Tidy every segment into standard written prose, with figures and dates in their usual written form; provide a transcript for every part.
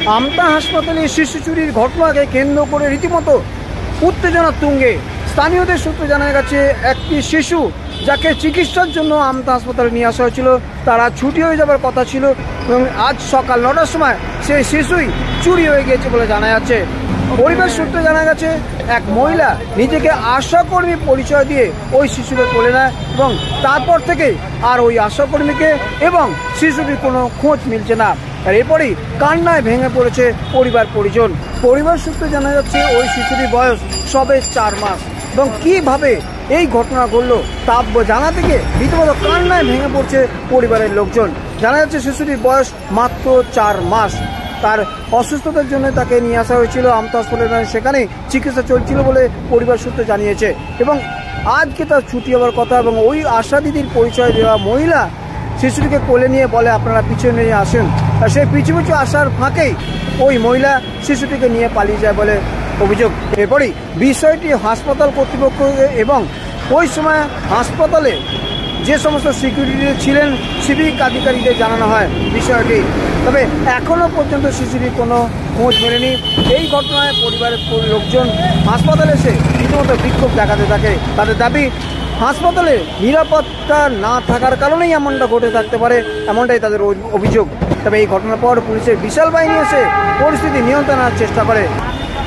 আমতা হাসপাতালে শিশু চুরির ঘটনাকে কেন্দ্র করে রীতিমতো উত্তেজনা তুঙ্গে। স্থানীয়দের সূত্রে জানা গেছে একটি শিশু যাকে চিকিৎসার জন্য আমতা হাসপাতালে নিয়ে আসা হয়েছিল তারা ছুটি হয়ে যাবার কথা ছিল এবং আজ সকাল 9টার সময় সেই শিশুই চুরি হয়ে গিয়েছে বলে জানা যাচ্ছে। পরিবার সূত্রে জানা গেছে এক মহিলা নিজেকে আশাকর্মী পরিচয় দিয়ে ওই শিশুকে কোলে নেয় এবং তারপর থেকে আর ওই আশাকর্মীকে এবং শিশুটির কোনো খোঁজ মিলছে না। আর এরপরেই কান্নায় ভেঙে পড়েছে পরিবার পরিজন। পরিবার সূত্রে জানা যাচ্ছে ওই শিশুটির বয়স সবে 4 মাস এবং কিভাবে এই ঘটনা ঘটল তা জানা থেকে রীতিমতো কান্নায় ভেঙে পড়ছে পরিবারের লোকজন। জানা যাচ্ছে শিশুটির বয়স মাত্র 4 মাস। তার অসুস্থতার জন্য তাকে নিয়ে আসা হয়েছিল আমতা হাসপাতালে, সেখানে চিকিৎসা চলছিল বলে পরিবার সূত্রে জানিয়েছে এবং আজকে তার ছুটি হওয়ার কথা এবং ওই আশা দিদির পরিচয় দেওয়া মহিলা শিশুটিকে কোলে নিয়ে বলে আপনারা পিছনে নিয়ে আসেন। আর সেই পিছু পিছু আসার ফাঁকেই ওই মহিলা শিশুটিকে নিয়ে পালিয়ে যায় বলে অভিযোগ। এরপরই বিষয়টি হাসপাতাল কর্তৃপক্ষ এবং ওই সময় হাসপাতালে যে সমস্ত সিকিউরিটি ছিলেন সিভিক আধিকারিকদের জানানো হয় বিষয়টি। তবে এখনও পর্যন্ত শিশুটির কোনো খোঁজ মেলেনি। এই ঘটনায় পরিবারের লোকজন হাসপাতালে এসে রীতিমতো বিক্ষোভ দেখাতে থাকে। তাদের দাবি হাসপাতালে নিরাপত্তা না থাকার কারণেই এমনটা ঘটে থাকতে পারে, এমনটাই তাদের অভিযোগ। তবে এই ঘটনার পর পুলিশের বিশাল বাহিনী এসে পরিস্থিতি নিয়ন্ত্রণ আনার চেষ্টা করে।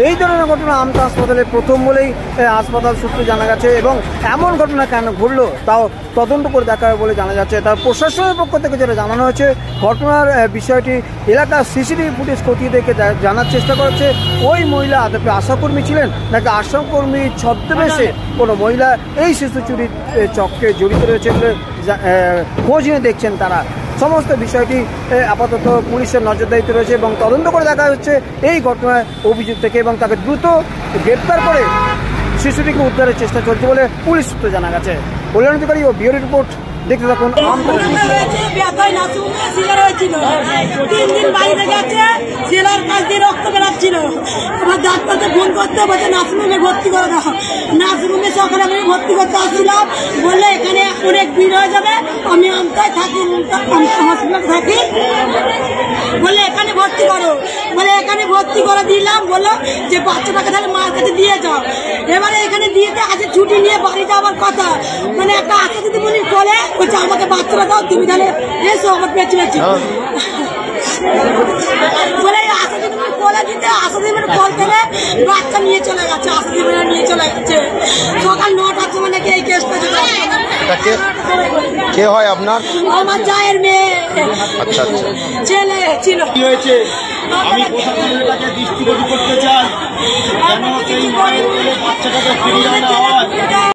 এই ধরনের ঘটনা আমতা হাসপাতালে প্রথম বলেই হাসপাতাল সূত্রে জানা গেছে এবং এমন ঘটনা কেন ঘটলো তাও তদন্ত করে দেখা হবে বলে জানা যাচ্ছে। তার প্রশাসনের পক্ষ থেকে যেটা জানানো হয়েছে ঘটনার বিষয়টি এলাকার সিসিটিভি ফুটেজ খতিয়ে দেখে জানার চেষ্টা করছে ওই মহিলা আদপে আশাকর্মী ছিলেন নাকি আশাকর্মী ছদ্মবেশে কোনো মহিলা এই শিশু চুরির চক্রে জড়িত রয়েছে বলে খোঁজ নিয়ে দেখছেন তারা। সমস্ত বিষয়টি আপাতত পুলিশের নজরদারিতে রয়েছে এবং তদন্ত করে দেখা হচ্ছে এই ঘটনায় অভিযোগ থেকে এবং তাকে দ্রুত গ্রেপ্তার করে শিশুটিকে উদ্ধারের চেষ্টা চলছে বলে পুলিশ সূত্রে জানা গেছে। কল্যাণাধিকারী ও ব্যুরো রিপোর্ট দেখতে থাকুন। 3 দিন বাইরে গেছে, ছেলের কাছ দিয়ে রক্ত বেরাচ্ছিল। এবার ডাক্তারকে ফোন করতে বলছে নার্সিংহোমে ভর্তি করে দাও। নার্সিংহোমে সকালে আমি ভর্তি করতে আসছিলাম, বললে এখানে অনেক ভিড় হয়ে যাবে, আমি আমতায় থাকি, হসপিটালে থাকি, বললে এখানে ভর্তি করো। বলে এখানে ভর্তি করে দিলাম, বললো যে বাচ্চাটাকে তাহলে মার কাছে দিয়ে যাও। এবারে এখানে দিয়েতে আজকে ছুটি নিয়ে বাড়ি যাওয়ার কথা, মানে একটা আশা দিদিমণির কোলে বলছে আমাকে বাচ্চাটা দাও, তুমি তাহলে এসো আমার পেছনে পেছনে বলে আশা দিদিমণির কোলে দিতে আশা দিদিমণির কল থেকে বাচ্চা নিয়ে চলে গেছে। আশা দিদিমণি নিয়ে চলে গেছে সকাল 9টার সময় নাকি এই কেসটা। কে হয় আপনার? আমার জায়ের মেয়ে। আচ্ছা আচ্ছা, ছেলে ছিল। কি হয়েছে আমি প্রশাসনের কাছে দৃষ্টিগোচর করতে চাই, যেন সেই মায়ের বাচ্চাটাকে ফিরিয়ে আনা হয়।